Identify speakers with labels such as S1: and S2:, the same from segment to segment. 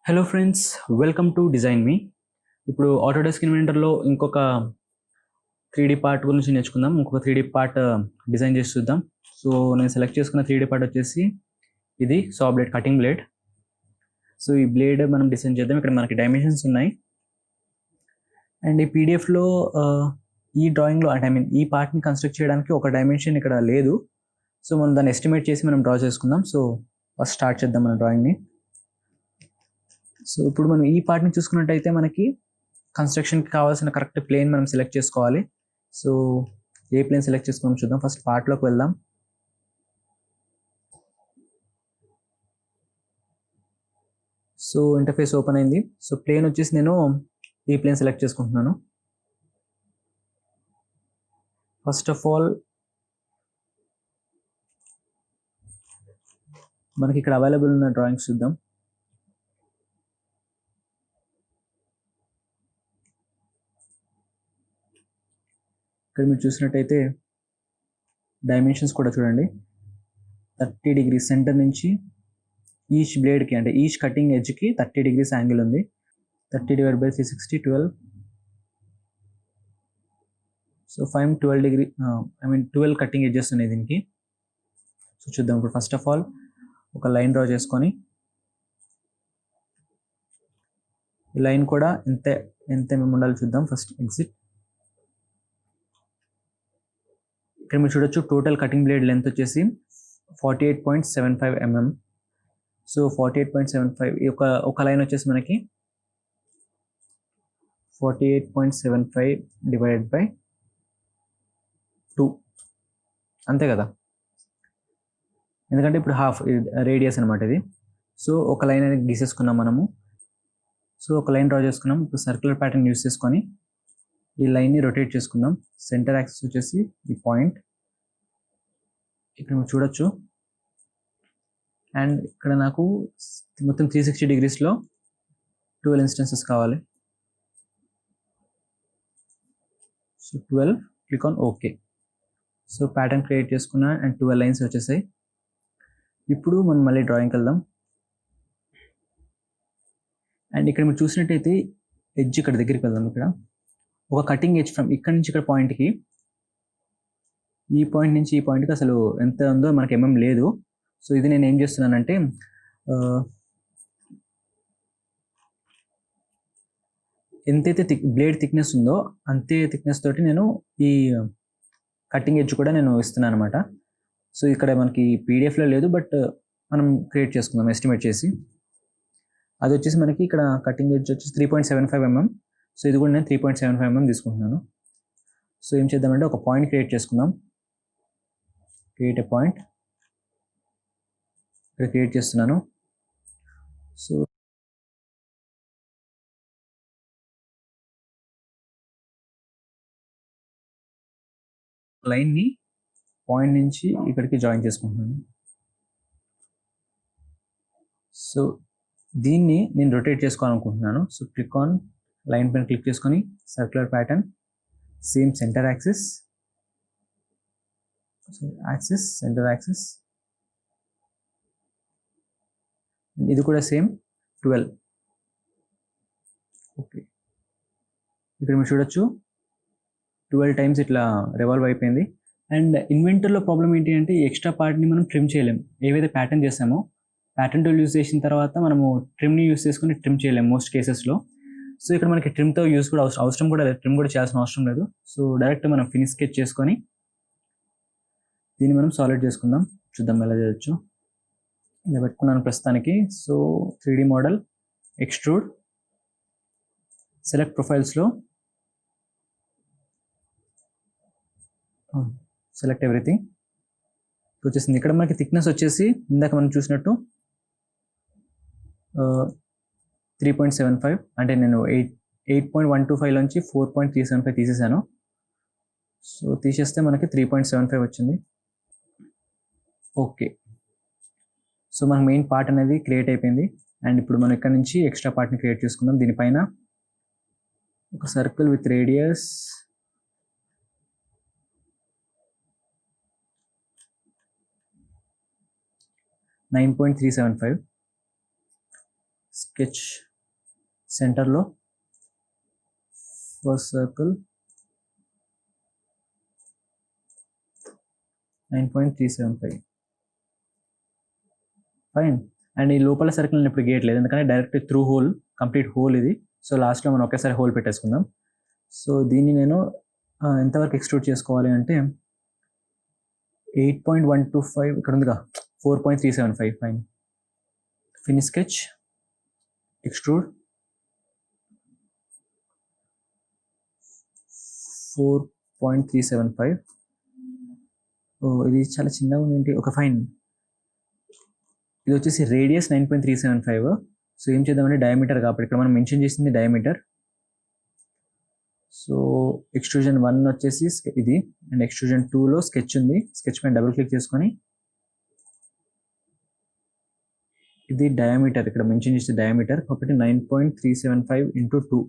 S1: Hello friends, welcome to design me. ఇప్పుడు Autodesk ఇన్వెంటర్లో ఇంకొక 3D part గురించి నేర్చుకుందాం. ఇంకొక 3D పార్ట్ డిజైన్ చేసి చూద్దాం. సో నేను సెలెక్ట్ చేసుకున్న 3D పార్ట్ వచ్చేసి ఇది సా బ్లేడ్, కటింగ్ బ్లేడ్. సో ఈ బ్లేడ్ మనం డిజైన్ చేద్దాం. ఇక్కడ మనకి డైమెన్షన్స్ ఉన్నాయి. అండ్ ఈ పీడిఎఫ్లో ఈ డ్రాయింగ్లో అంటే ఈ పార్ట్ని కన్స్ట్రక్ట్ చేయడానికి ఒక డైమెన్షన్ ఇక్కడ లేదు. సో మనం దాన్ని ఎస్టిమేట్ చేసి మనం డ్రా చేసుకుందాం. సో ఫస్ట్ స్టార్ట్ చేద్దాం మన డ్రాయింగ్ని. సో ఇప్పుడు మనం ఈ పార్ట్ని చూసుకున్నట్టయితే మనకి కన్స్ట్రక్షన్కి కావాల్సిన కరెక్ట్ ప్లేన్ మనం సెలెక్ట్ చేసుకోవాలి. సో ఏ ప్లేన్ సెలెక్ట్ చేసుకోవడం చూద్దాం. ఫస్ట్ పార్ట్లోకి వెళ్దాం. సో ఇంటర్ఫేస్ ఓపెన్ అయింది. సో ప్లేన్ వచ్చేసి నేను ఈ ప్లేన్ సెలెక్ట్ చేసుకుంటున్నాను. ఫస్ట్ ఆఫ్ ఆల్ మనకి ఇక్కడ అవైలబుల్ ఉన్న డ్రాయింగ్స్ చూద్దాం. ఇక్కడ మీరు చూసినట్టయితే డైమెన్షన్స్ కూడా చూడండి. 30 degrees సెంటర్ నుంచి ఈచ్ బ్లేడ్కి అంటే ఈచ్ కటింగ్ ఎడ్జ్కి 30 degrees యాంగిల్ ఉంది. 30/360 12. సో 12 degree 12 కటింగ్ ఎడ్జెస్ ఉన్నాయి దీనికి. సో చూద్దాం. ఇప్పుడు ఫస్ట్ ఆఫ్ ఆల్ ఒక లైన్ డ్రా చేసుకొని ఈ లైన్ కూడా ఎంత మేము ఉండాలి చూద్దాం. First exit. ఇక్కడ మీరు చూడొచ్చు టోటల్ కటింగ్ బ్లేడ్ లెంత్ వచ్చేసి 48.75 mm. సో 48.75 ఒక లైన్ వచ్చేసి మనకి 48.75 డివైడెడ్ బై 2 అంతే కదా, ఎందుకంటే ఇప్పుడు హాఫ్ రేడియస్ అనమాట ఇది. సో ఒక లైన్ అనేది గీసేసుకున్నాం మనము. సో ఒక లైన్ డ్రా చేసుకున్నాం. ఇప్పుడు సర్క్యులర్ ప్యాటర్న్ యూస్ చేసుకొని ఈ లైన్ని రొటేట్ చేసుకుందాం. సెంటర్ యాక్సిస్ వచ్చేసి ఈ పాయింట్ ఇక్కడ మీరు చూడొచ్చు. అండ్ ఇక్కడ నాకు మొత్తం 360 degreesలో 12 instances కావాలి. So 12, click on okay. So pattern create చేసుకున్నా అండ్ 12 లైన్స్ వచ్చేసాయి. ఇప్పుడు మనం మళ్ళీ డ్రాయింగ్కి వెళ్దాం. అండ్ ఇక్కడ మీరు చూసినట్టయితే ఎడ్జ్ ఇక్కడ దగ్గరికి వెళ్దాం. ఇక్కడ ఒక కటింగ్ ఎడ్జ్ ఫ్రమ్ ఇక్కడ నుంచి ఇక్కడ పాయింట్కి, ఈ పాయింట్ నుంచి ఈ పాయింట్కి అసలు ఎంత ఉందో మనకి లేదు. సో ఇది నేను ఏం చేస్తున్నానంటే ఎంతైతే బ్లేడ్ థిక్నెస్ ఉందో అంతే థిక్నెస్ తోటి నేను ఈ కటింగ్ ఎడ్జ్ కూడా నేను ఇస్తున్నాను అనమాట. సో ఇక్కడ మనకి పీడిఎఫ్లో లేదు, బట్ మనం క్రియేట్ చేసుకుందాం ఎస్టిమేట్ చేసి. అది వచ్చేసి మనకి ఇక్కడ కటింగ్ ఎడ్జ్ వచ్చేసి 3.75 mm. సో ఇది కూడా నేను 3.75 mm తీసుకుంటున్నాను. సో ఏం చేద్దామంటే ఒక పాయింట్ క్రియేట్ చేసుకుందాం. Create a point. ఇక్కడ క్రియేట్ చేస్తున్నాను. సో లైన్ని పాయింట్ నుంచి ఇక్కడికి జాయిన్ చేసుకుంటున్నాను. సో దీన్ని నేను రొటేట్ చేసుకోవాలనుకుంటున్నాను. సో క్లిక్ ఆన్ లైన్ పైన క్లిక్ చేసుకొని circular pattern, same centre axis, centre axis. ఇది కూడా సేమ్ 12. ఓకే, ఇక్కడ మీరు చూడొచ్చు 12 times ఇట్లా రివాల్వ్ అయిపోయింది. అండ్ ఇన్వెంటర్లో ప్రాబ్లం ఏంటి అంటే ఈ ఎక్స్ట్రా పార్ట్ని మనం ట్రిమ్ చేయలేం. ఏవైతే ప్యాటర్న్ చేసామో ప్యాటర్న్ టూల్ యూస్ చేసిన తర్వాత మనము ట్రిమ్ని యూస్ చేసుకుని ట్రిమ్ చేయలేం మోస్ట్ కేసెస్లో. సో ఇక్కడ మనకి ట్రిమ్తో యూస్ కూడా అవసరం కూడా లేదు, ట్రిమ్ కూడా చేయాల్సిన అవసరం లేదు. సో డైరెక్ట్ మనం ఫినిష్ స్కెచ్ చేసుకొని దీన్ని మనం సాలిడ్ చేసుకుందాం. చూద్దాం ఎలా చేయొచ్చు. ఇలా పెట్టుకున్నాను ప్రస్తుతానికి. So 3D model, extrude, select ప్రొఫైల్స్లో సెలెక్ట్ ఎవ్రీథింగ్ వచ్చేసింది. ఇక్కడ మనకి థిక్నెస్ వచ్చేసి ఇందాక మనం చూసినట్టు 3.75, అంటే నేను 8.125 నుంచి 4.375 తీసేసాను. సో తీసేస్తే మనకి 3.75 వచ్చింది. ఓకే, సో మనకు మెయిన్ పార్ట్ అనేది క్రియేట్ అయిపోయింది. అండ్ ఇప్పుడు మనం ఇక్కడ నుంచి ఎక్స్ట్రా పార్ట్ని క్రియేట్ చేసుకుందాం. దీనిపైన ఒక సర్కిల్ విత్ రేడియస్ 9.375. స్కెచ్ సెంటర్లో ఫస్ట్ సర్కిల్ 9.375 ఫైన్. అండ్ ఈ లోపల సర్కిల్ నేను ఇప్పుడు గీయట్లేదు ఎందుకంటే direct through hole, complete whole ఇది. సో లాస్ట్లో మనం ఒకేసారి హోల్ పెట్టేసుకుందాం. సో దీన్ని నేను ఎంతవరకు ఎక్స్ట్రూడ్ చేసుకోవాలి అంటే 8.125 ఇక్కడ ఉందిగా 4.375 ఫైన్. Finish sketch, extrude 4.375. ఇది చాలా చిన్నగా ఉంది ఏంటి, ఒక ఫైన్. ఇది వచ్చేసి రేడియస్ 9.375. సో ఏం చేద్దామంటే డయామీటర్ కాబట్టి ఇక్కడ మనం మెన్షన్ చేసింది డయామీటర్. సో ఎక్స్ట్రూజన్ 1 వచ్చేసి ఇది, అండ్ ఎక్స్ట్రూజన్ 2లో స్కెచ్ ఉంది. స్కెచ్ పైన డబుల్ క్లిక్ చేసుకొని ఇది డయామీటర్, ఇక్కడ మెన్షన్ చేసే డయామీటర్ కాబట్టి 9.375 into 2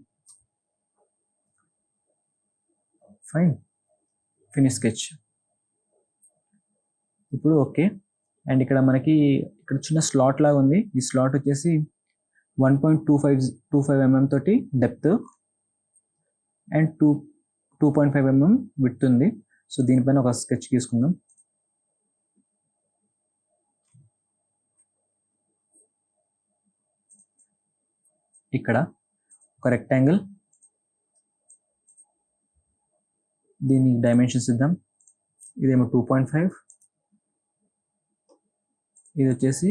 S1: ఫైన్. Finish sketch. ఇప్పుడు ఓకే. అండ్ ఇక్కడ మనకి ఇక్కడ చిన్న స్లాట్ లాగా ఉంది. ఈ స్లాట్ వచ్చేసి 1.25 mm తోటి డెప్త్ అండ్ 2.5 mm విడ్త్ ఉంది. సో దీనిపైన ఒక స్కెచ్ తీసుకుందాం. ఇక్కడ ఒక రెక్టాంగిల్, దీని డైమెన్షన్స్ ఇద్దాం. ఇదేమో 2.5, ఇది వచ్చేసి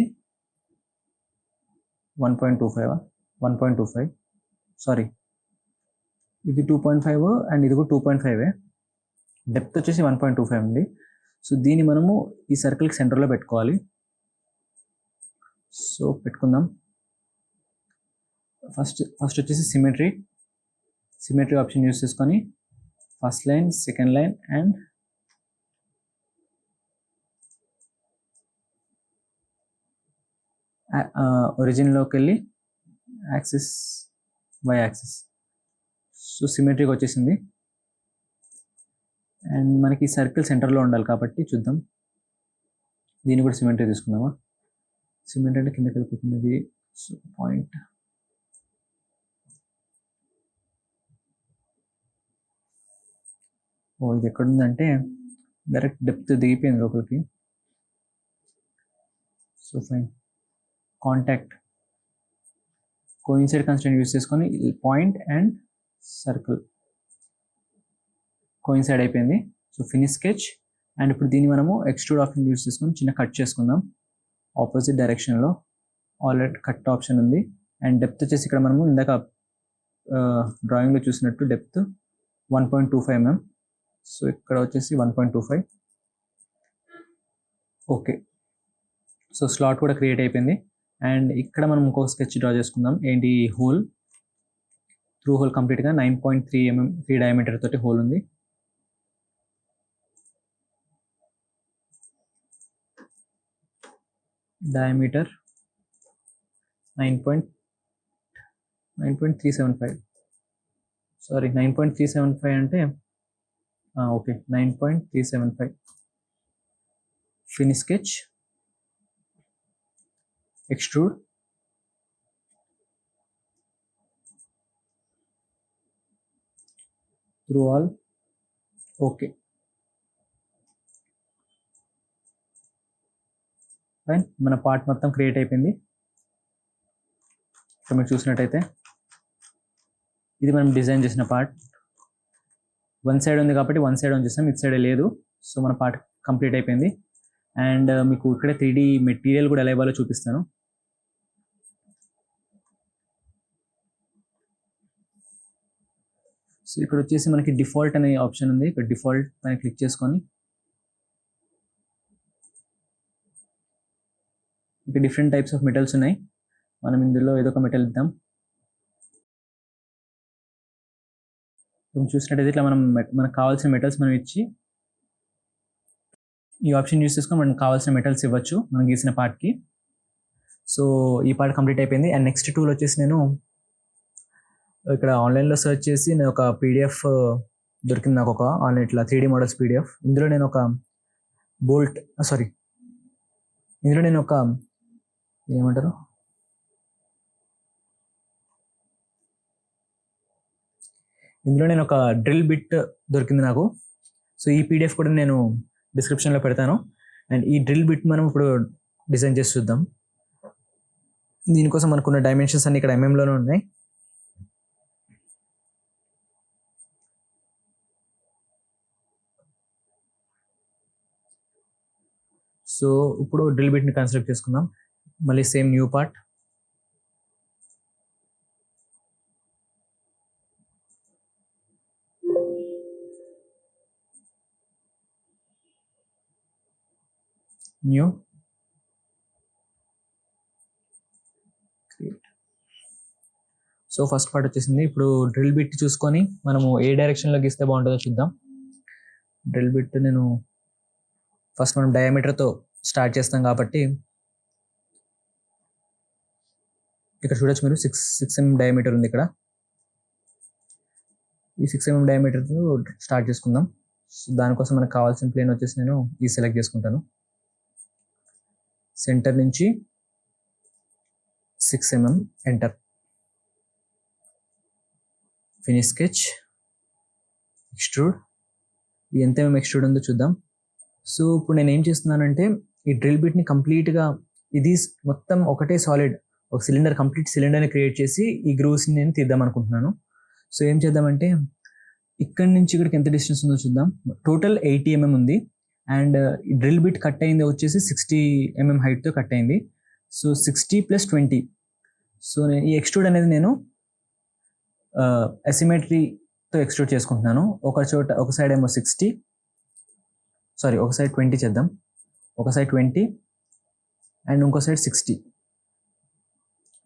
S1: 1.25 సారీ, ఇది 2.5 అండ్ ఇది కూడా 2.5. డెప్త్ వచ్చేసి 1.25 ఉంది. సో దీన్ని మనము ఈ సర్కిల్కి సెంటర్లో పెట్టుకోవాలి. సో పెట్టుకుందాం. ఫస్ట్ వచ్చేసి సిమెట్రీ ఆప్షన్ యూస్ చేసుకొని first line, second line and ఒరిజిన్లోకి వెళ్ళి యాక్సిస్, వై యాక్సిస్. సో సిమెట్రీకి వచ్చేసింది. అండ్ మనకి సర్కిల్ సెంటర్లో ఉండాలి కాబట్టి చూద్దాం. దీన్ని కూడా సిమెట్రీ తీసుకుందామా. సిమెట్రీ అంటే కిందకి వెళ్ళిపోతుంది ఇది. సో పాయింట్ ఇది ఎక్కడుందంటే డైరెక్ట్ డెప్త్ దిగిపోయింది లోపలికి. So fine. Contact coincide constraint use చేసుకొని పాయింట్ అండ్ సర్కిల్ కోయిన్సైడ్ అయిపోయింది. So finish sketch. అండ్ ఇప్పుడు దీన్ని మనము ఎక్స్ట్రూడ్ ఆప్షన్ యూస్ చేసుకొని చిన్న కట్ చేసుకుందాం ఆపోజిట్ డైరెక్షన్లో. ఆల్రెడీ కట్ ఆప్షన్ ఉంది. అండ్ డెప్త్ వచ్చేసి ఇక్కడ మనము ఇందాక డ్రాయింగ్లో చూసినట్టు డెప్త్ 1.25 mm. సో ఇక్కడ వచ్చేసి 1.25. ఓకే. సో స్లాట్ కూడా క్రియేట్ అయిపోయింది. అండ్ ఇక్కడ మనం ఇంకో స్కెచ్ డ్రా చేసుకుందాం. ఏంటి, హోల్, త్రూ హోల్ కంప్లీట్గా 9.3 mm 3 డయామీటర్ తోటి హోల్ ఉంది. డయామీటర్ 9.375 సారీ 9.375 అంటే okay 9.375. Finish sketch, extrude, through all. Okay fine. మన పార్ట్ మొత్తం క్రియేట్ అయిపోయింది. ఇక్కడ మీరు చూసినట్టయితే ఇది మనం డిజైన్ చేసిన పార్ట్. వన్ సైడ్ ఉంది కాబట్టి వన్ సైడ్ ఆన్ చేస్తాం, ఇది సైడ్ లేదు. సో మన పార్ట్ కంప్లీట్ అయిపోయింది. అండ్ మీకు ఇక్కడ 3D మెటీరియల్ కూడా ఎలా ఇవ్వాలో చూపిస్తాను. సో ఇక్కడ వచ్చేసి మనకి డిఫాల్ట్ అనే ఆప్షన్ ఉంది. ఇక్కడ డిఫాల్ట్ పైన క్లిక్ చేసుకొని ఇక్కడ డిఫరెంట్ టైప్స్ ఆఫ్ మెటల్స్ ఉన్నాయి. మనం ఇందులో ఏదో ఒక మెటల్ ఇద్దాం. చూసినట్టయితే ఇట్లా మనకు కావాల్సిన మెటల్స్ మనం ఇచ్చి ఈ ఆప్షన్ యూస్ చేసుకొని మనకు కావాల్సిన మెటల్స్ ఇవ్వచ్చు మనం గీసిన పార్ట్కి. సో ఈ పార్ట్ కంప్లీట్ అయిపోయింది. అండ్ నెక్స్ట్ టూల్ వచ్చేసి నేను ఇక్కడ ఆన్లైన్లో సెర్చ్ చేసి నేను ఒక PDF దొరికింది నాకు, ఒక ఆన్లైన్ ఇట్లా 3D మోడల్స్ PDF. ఇందులో నేను ఒక ఇందులో నేను ఒక ఏమంటారు ఇందులో నేను ఒక డ్రిల్ బిట్ దొరికింది నాకు. సో ఈ పీడిఎఫ్ కూడా నేను డిస్క్రిప్షన్లో పెడతాను. అండ్ ఈ డ్రిల్ బిట్ మనం ఇప్పుడు డిజైన్ చేసి చూద్దాం. దీనికోసం మనకున్న డైమెన్షన్స్ అన్ని ఇక్కడ ఎంఎంలోనే ఉన్నాయి. సో ఇప్పుడు డ్రిల్ బిట్ని కన్స్ట్రక్ట్ చేసుకుందాం. మళ్ళీ same new part. New so first part వచ్చేసింది. ఇప్పుడు డ్రిల్ బిట్ చూసుకొని మనము ఏ డైరెక్షన్లో గీస్తే బాగుంటుందో చూద్దాం. డ్రిల్ బిట్ నేను ఫస్ట్ మనం డయామీటర్తో స్టార్ట్ చేస్తాం కాబట్టి ఇక్కడ చూడొచ్చు మీరు 6 mm డయామీటర్ ఉంది ఇక్కడ. ఈ 6 mm డయామీటర్తో స్టార్ట్ చేసుకుందాం. సో దానికోసం మనకు కావాల్సిన ప్లేన్ వచ్చేసి నేను ఈ సెలెక్ట్ చేసుకుంటాను. సెంటర్ నుంచి 6 mm enter. Finish sketch, extrude. ఎంత ఎంఎం ఎక్స్ట్రూడ్ ఉందో చూద్దాం. సో ఇప్పుడు నేను ఏం చేస్తున్నానంటే ఈ డ్రిల్ బిట్ని కంప్లీట్గా ఇది మొత్తం ఒకటే సాలిడ్ ఒక సిలిండర్ కంప్లీట్ సిలిండర్ని క్రియేట్ చేసి ఈ గ్రూవ్స్ని నేను తీద్దాం అనుకుంటున్నాను. సో ఏం చేద్దామంటే ఇక్కడి నుంచి ఇక్కడికి ఎంత డిస్టెన్స్ ఉందో చూద్దాం. టోటల్ 80 mm ఉంది. అండ్ డ్రిల్ బిట్ కట్ అయింది వచ్చేసి 60 mm హైట్తో కట్ అయింది. సో 60 + 20. సో నేను ఈ ఎక్స్ట్రూడ్ అనేది నేను అసిమెట్రీతో ఎక్స్ట్రూడ్ చేసుకుంటున్నాను. ఒక సైడ్ ఏమో 60, సారీ ఒక సైడ్ 20 చేద్దాం. ఒక సైడ్ 20 అండ్ ఇంకో సైడ్ 60.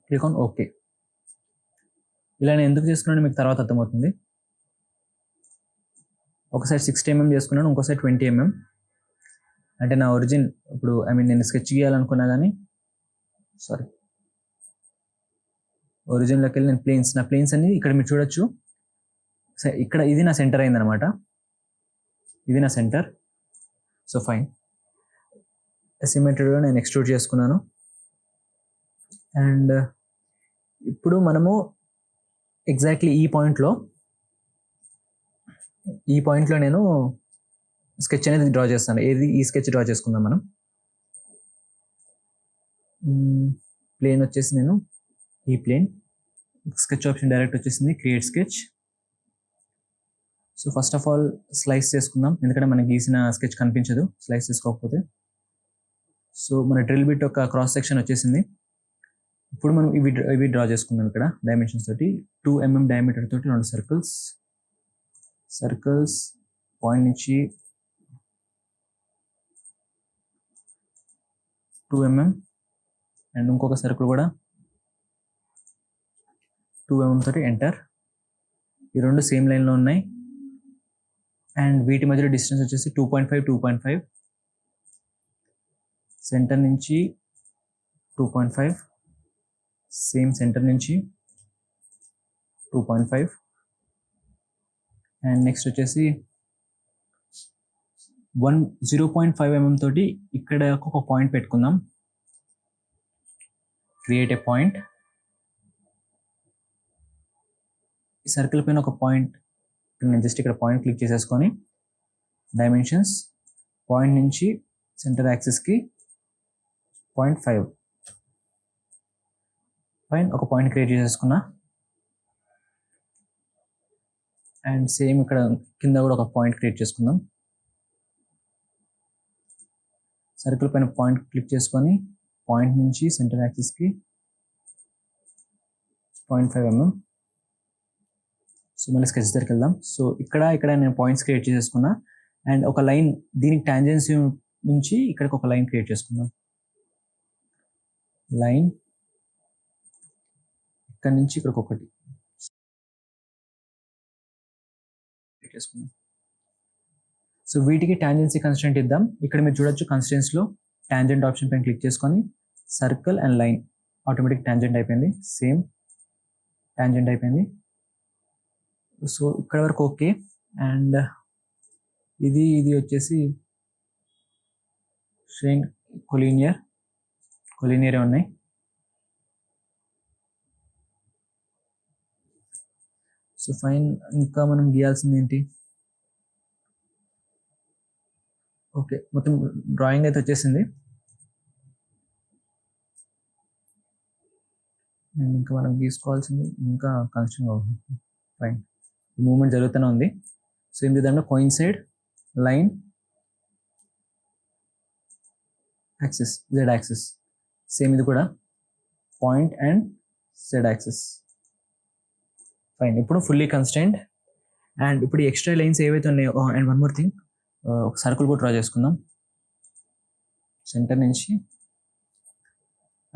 S1: Click on okay. ఇలా నేను ఎందుకు చేసుకున్నాను మీకు తర్వాత అర్థమవుతుంది. ఒక సైడ్ 60 mm చేసుకున్నాను, ఇంకో సైడ్ 20 mm. అంటే నా ఒరిజిన్ ఇప్పుడు నేను స్కెచ్ గీయాలనుకున్నా కానీ సారీ ఒరిజిన్లోకి వెళ్ళి నేను నా ప్లేన్స్ అన్ని ఇక్కడ మీరు చూడొచ్చు. ఇక్కడ ఇది నా సెంటర్ అయిందనమాట. ఇది నా సెంటర్. So fine. అసిమెట్రీలో నేను ఎక్స్ట్రూడ్ చేసుకున్నాను. అండ్ ఇప్పుడు మనము ఎగ్జాక్ట్లీ ఈ పాయింట్లో నేను స్కెచ్ అనేది డ్రా చేస్తాను. ఈ స్కెచ్ డ్రా చేసుకుందాం మనం. ప్లేన్ వచ్చేసి నేను ఈ ప్లేన్ స్కెచ్ ఆప్షన్ డైరెక్ట్ వచ్చేసింది, create sketch. So first of all slice చేసుకుందాం, ఎందుకంటే మనకి గీసిన స్కెచ్ కనిపించదు స్లైస్ చేసుకోకపోతే. సో మన డ్రిల్ బిట్ ఒక క్రాస్ సెక్షన్ వచ్చేసింది. ఇప్పుడు మనం ఇవి డ్రా చేసుకుందాం. ఇక్కడ డైమెన్షన్స్ తోటి 2 mm డయామీటర్ తోటి 2 సర్కిల్స్ పాయింట్ నుంచి 2 mm అండ్ ఇంకొక సర్కిల్ కూడా 2 mm తోటి ఎంటర్. ఈ రెండు సేమ్ లైన్లో ఉన్నాయి. అండ్ వీటి మధ్యలో డిస్టెన్స్ వచ్చేసి 2.5 సెంటర్ నుంచి 2.5, సేమ్ సెంటర్ నుంచి 2.5. అండ్ నెక్స్ట్ వచ్చేసి 0.5 mm తోటి ఇక్కడ ఒక పాయింట్ పెట్టుకుందాం. Create a point. ఈ సర్కిల్ పైన ఒక పాయింట్, నేను జస్ట్ ఇక్కడ పాయింట్ క్లిక్ చేసేసుకొని డైమెన్షన్స్ పాయింట్ నుంచి సెంటర్ యాక్సిస్కి 0.5 పైన ఒక పాయింట్ క్రియేట్ చేసేసుకున్నా. అండ్ సేమ్ ఇక్కడ కింద కూడా ఒక పాయింట్ క్రియేట్ చేసుకుందాం. సర్కిల్ పైన పాయింట్ క్లిక్ చేసుకొని పాయింట్ నుంచి సెంటర్ యాక్సిస్కి 0.5 mm. సో మళ్ళీ స్కెచ్ దగ్గరికి వెళ్దాం. సో ఇక్కడ నేను పాయింట్స్ క్రియేట్ చేసేసుకున్నా. అండ్ ఒక లైన్ దీనికి టాంజెన్సీ నుంచి ఇక్కడికి ఒక లైన్ క్రియేట్ చేసుకుందాం. లైన్ ఇక్కడ నుంచి ఇక్కడికి ఒకటి చేసుకుందాం. సో వీటికి టాంజెన్సీ కన్స్ట్రెంట్ ఇద్దాం. ఇక్కడ మీరు చూడొచ్చు కన్స్ట్రెంట్స్లో టాంజెంట్ ఆప్షన్ పైన క్లిక్ చేసుకొని circle and line automatic tangent అయిపోయింది. సేమ్ టాంజెంట్ అయిపోయింది. సో ఇక్కడ వరకు ఓకే. అండ్ ఇది వచ్చేసి సేమ్ కొలీనియర్ ఉన్నాయి. So fine. ఇంకా మనం గీయాల్సింది ఏంటి? ఓకే, మొత్తం డ్రాయింగ్ అయితే వచ్చేసింది. ఇంకా మనం గీసుకోవాల్సింది ఇంకా కన్స్ట్రక్షన్ అవుతుంది. ఫైన్, మూవ్మెంట్ జరుగుతూనే ఉంది. సో ఏం చేద్దాం, coincide line axis, Z axis. Same ఇది కూడా point and Z axis. Fine, ఇప్పుడు ఫుల్లీ కన్స్టెంట్. అండ్ ఇప్పుడు ఎక్స్ట్రా లైన్స్ ఏవైతే ఉన్నాయో, అండ్ వన్ మోర్ థింగ్, ఒక సర్కిల్ కూడా డ్రా చేసుకుందాం. సెంటర్ నుంచి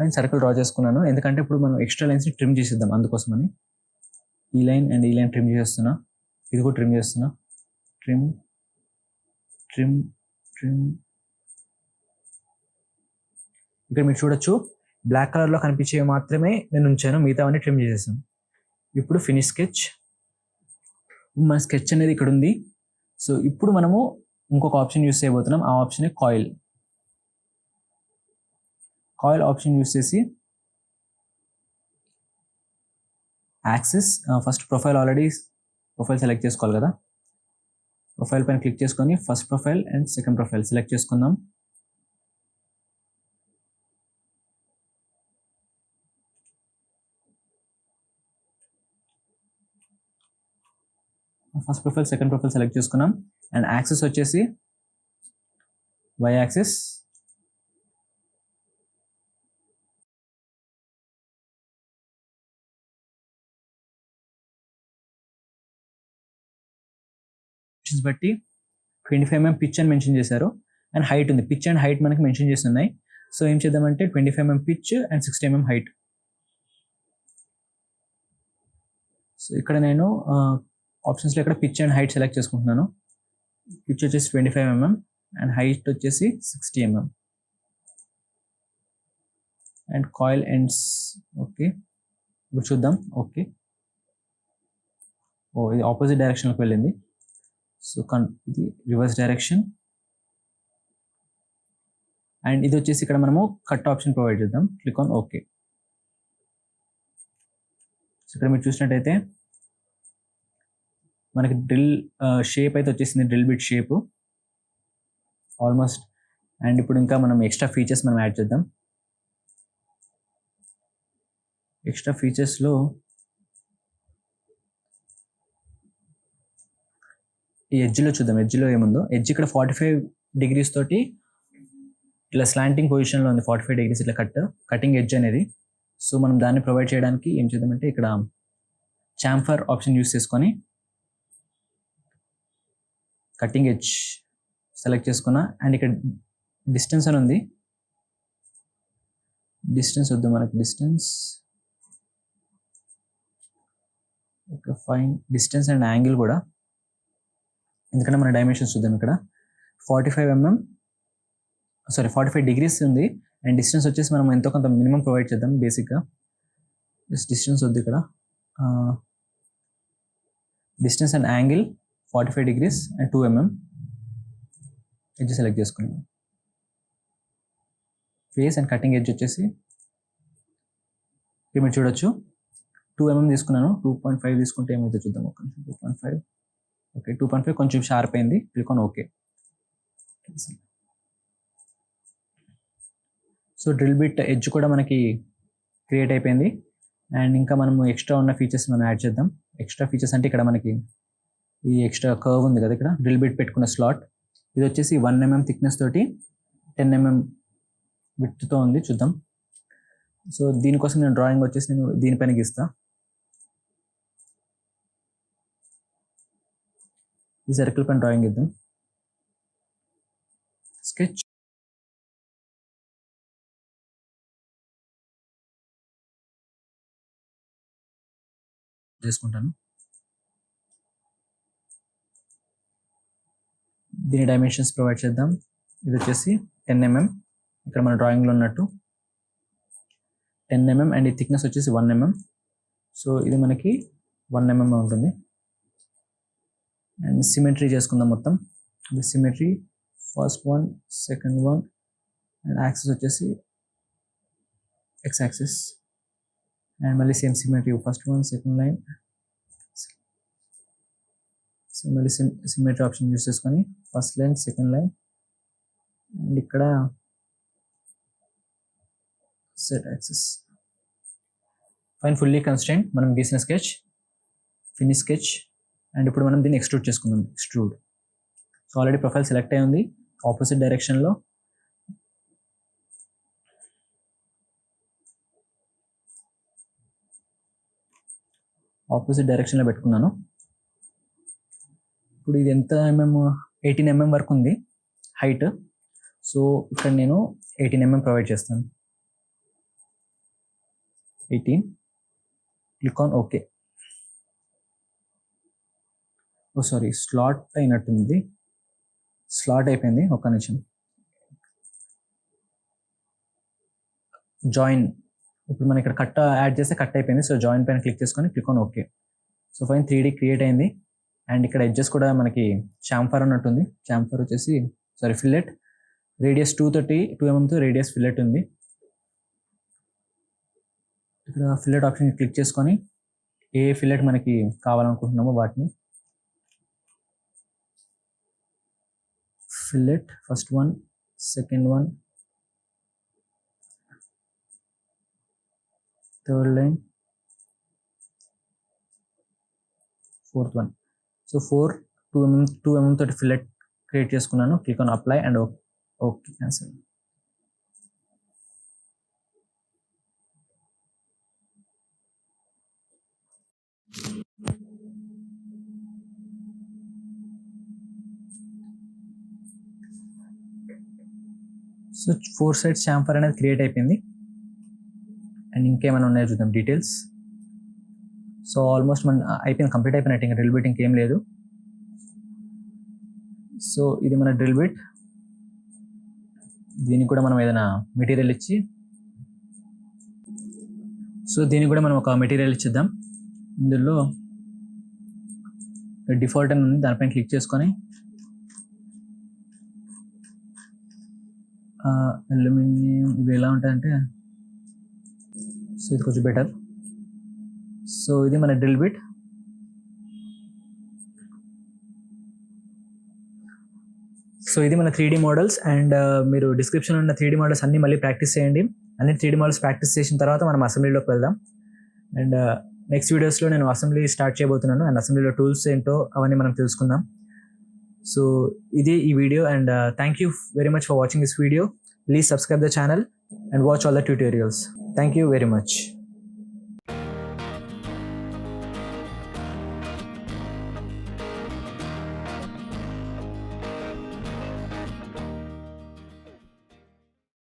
S1: అండ్ సర్కిల్ డ్రా చేసుకున్నాను, ఎందుకంటే ఇప్పుడు మనం ఎక్స్ట్రా లైన్స్ని ట్రిమ్ చేసేద్దాం, అందుకోసమని. ఈ లైన్ అండ్ ఈ లైన్ ట్రిమ్ చేస్తున్నా, ఇది కూడా ట్రిమ్ చేస్తున్నా. Trim trim trim. ఇక్కడ మీరు చూడొచ్చు, బ్లాక్ కలర్లో కనిపించేవి మాత్రమే నేను ఉంచాను, మిగతావన్నీ ట్రిమ్ చేసేసాను. ఇప్పుడు ఫినిష్ స్కెచ్. మన స్కెచ్ అనేది ఇక్కడ ఉంది. సో ఇప్పుడు మనము ఇంకొక ఆప్షన్ యూస్ చేయబోతున్నాం, ఆ option coil. Coil option use చేసి axis, first profile, already profile select చేసుకోవాలి కదా. ప్రొఫైల్ పైన క్లిక్ చేసుకొని first profile and second profile select చేసుకుందాం. First profile second profile select చేసుకున్నాం. అండ్ యాక్సిస్ వచ్చేసి వై యాక్సిస్. బట్టి 25 mm పిచ్ అని మెన్షన్ చేశారు, అండ్ హైట్ ఉంది. పిచ్ అండ్ హైట్ మనకి మెన్షన్ చేస్తున్నాయి. సో ఏం చేద్దామంటే 25 mm pitch and 60 mm height. So ఇక్కడ నేను ఆప్షన్స్లో ఇక్కడ పిచ్ అండ్ హైట్ సెలెక్ట్ చేసుకుంటున్నాను. పిచ్ వచ్చేసి 25 mm అండ్ హైట్ వచ్చేసి 60 mm. And coil ends, okay ఇప్పుడు చూద్దాం. ఓకే, ఇది ఆపోజిట్ డైరెక్షన్లోకి వెళ్ళింది. సో ఇది రివర్స్ డైరెక్షన్. అండ్ ఇది వచ్చేసి ఇక్కడ మనము కట్ ఆప్షన్ ప్రొవైడ్ చేద్దాం. Click on okay. సో ఇక్కడ మీరు చూసినట్టయితే మనకి డ్రిల్ షేప్ అయితే వచ్చేసింది, drill bit shape almost. And ఇప్పుడు ఇంకా మనం ఎక్స్ట్రా ఫీచర్స్ మనం యాడ్ చేద్దాం. ఎక్స్ట్రా ఫీచర్స్లో ఈ ఎడ్జ్లో చూద్దాం. ఎడ్జ్లో ఏముందో, ఎడ్జ్ ఇక్కడ 45 degrees తోటి ఇట్లా స్లాంటింగ్ పొజిషన్లో ఉంది. 45 degrees ఇట్లా కటింగ్ ఎడ్జ్ అనేది. సో మనం దాన్ని ప్రొవైడ్ చేయడానికి ఏం చేద్దామంటే ఇక్కడ చాంఫర్ ఆప్షన్ యూస్ చేసుకొని కటింగ్ ఎడ్జ్ సెలెక్ట్ చేసుకున్నా. అండ్ ఇక్కడ డిస్టెన్స్ అని ఉంది, డిస్టెన్స్ వద్దు మనకి, distance okay fine. Distance and angle కూడా, ఎందుకంటే మన డైమెన్షన్స్ చూద్దాం. ఇక్కడ 45 degrees ఉంది. అండ్ డిస్టెన్స్ వచ్చేసి మనం ఎంతో కొంత మినిమం ప్రొవైడ్ చేద్దాం బేసిక్గా. డిస్టెన్స్ వద్దు ఇక్కడ. Distance and angle 45 degrees and 2 mm edge select చేసుకున్నాం. ఫేస్ అండ్ కటింగ్ ఎడ్జ్ వచ్చేసి మీరు చూడొచ్చు 2 mm తీసుకున్నాను. 2.5 తీసుకుంటే ఏమైతే చూద్దాం. ఒక 2.5 ఓకే, 2.5 కొంచెం షార్ప్ అయింది. Click on okay. So drill bit edge కూడా మనకి క్రియేట్ అయిపోయింది. అండ్ ఇంకా మనము ఎక్స్ట్రా ఉన్న ఫీచర్స్ మనం యాడ్ చేద్దాం. ఎక్స్ట్రా ఫీచర్స్ అంటే ఇక్కడ మనకి ఈ ఎక్స్ట్రా కర్వ్ ఉంది కదా, ఇక్కడ డ్రిల్ బిట్ పెట్టుకున్న స్లాట్. ఇది వచ్చేసి 1 mm థిక్నెస్ తోటి 10 mm విడ్త్తో ఉంది. చూద్దాం. సో దీనికోసం నేను డ్రాయింగ్ వచ్చేసి నేను దీనిపైన గీస్తా. ఈ సర్కిల్ పైన డ్రాయింగ్ ఇద్దాం. స్కెచ్. చేసుకుంటాను. దీని డైమెన్షన్స్ ప్రొవైడ్ చేద్దాం. ఇది వచ్చేసి 10 mm, ఇక్కడ మన డ్రాయింగ్లో ఉన్నట్టు 10 mm. అండ్ ఈ థిక్నెస్ వచ్చేసి 1 mm. సో ఇది మనకి 1 mm ఉంటుంది. అండ్ సిమెట్రీ చేసుకుందాం మొత్తం. Symmetry first one, second one, and axis వచ్చేసి ఎక్స్ యాక్సిస్. అండ్ మళ్ళీ same symmetry, first one, second line. So మళ్ళీ సిమెట్రీ ఆప్షన్ యూస్ చేసుకొని first line, second line and ఇక్కడ set axis. Fine, fully constrain మనం గీసిన sketch, finish sketch. And ఇప్పుడు మనం దీన్ని ఎక్స్ట్రూడ్ చేసుకుందాం. Extrude. So already profile select అయి ఉంది. ఆపోజిట్ డైరెక్షన్లో పెట్టుకున్నాను. ఇప్పుడు ఇది ఎంత mm? 18 mm వరకు ఉంది హైట్. సో ఇక్కడ నేను 18 mm ప్రొవైడ్ చేస్తాను. 18. Click on okay. Oh sorry, slot అయినట్టుంది. స్లాట్ అయిపోయింది, ఒక్క నిమిషం. జాయిన్. ఇప్పుడు మనం ఇక్కడ కట్ యాడ్ చేస్తే కట్ అయిపోయింది. సో జాయిన్ పైన క్లిక్ చేసుకొని click on okay. So fine, 3D create అయింది. అండ్ ఇక్కడ ఎడ్జెస్ కూడా మనకి చాంఫర్ అన్నట్టుంది. చాంఫర్ వచ్చేసి ఫిల్లెట్. రేడియస్ 232 mm తో రేడియస్ ఫిల్లెట్ ఉంది. ఇక్కడ ఫిల్లెట్ ఆప్షన్ క్లిక్ చేసుకొని ఏ ఫిల్లెట్ మనకి కావాలనుకుంటున్నామో వాటిని fillet, first one, second one, third line, fourth one. So 2 mm తోటి ఫిల్లెట్ క్రియేట్ చేసుకున్నాను. Click on apply and okay, cancel. So 4 sides chamfer అనేది create అయిపోయింది. అండ్ ఇంకేమైనా ఉన్నాయో చూద్దాం డీటెయిల్స్. సో ఆల్మోస్ట్ మన అయిపోయింది, కంప్లీట్ అయిపోయినట్టు. ఇంకా డ్రిల్ బిట్ ఇంకేం లేదు. సో ఇది మన డ్రిల్ బిట్. దీనికి కూడా మనం ఏదైనా మెటీరియల్ ఇచ్చి, సో దీనికి కూడా మనం ఒక మెటీరియల్ ఇచ్చిద్దాం. ఇందులో డిఫాల్ట్ అని ఉంది, దానిపైన క్లిక్ చేసుకొని అల్యూమినియం ఇవి ఎలా ఉంటాయంటే, సో ఇది కొంచెం బెటర్. సో ఇది మన డ్రిల్ బిట్. సో ఇది మన 3D మోడల్స్. అండ్ మీరు డిస్క్రిప్షన్లో ఉన్న 3D మోడల్స్ అన్ని మళ్ళీ ప్రాక్టీస్ చేయండి. అన్ని 3D మోడల్స్ ప్రాక్టీస్ చేసిన తర్వాత మనం అసెంబ్లీలోకి వెళ్దాం. అండ్ నెక్స్ట్ వీడియోస్లో నేను అసెంబ్లీ స్టార్ట్ చేయబోతున్నాను. అండ్ అసెంబ్లీలో టూల్స్ ఏంటో అవన్నీ మనం తెలుసుకుందాం. సో ఇది ఈ video. And thank you very much for watching this video. Please subscribe the channel and watch all the tutorials. Thank you very much.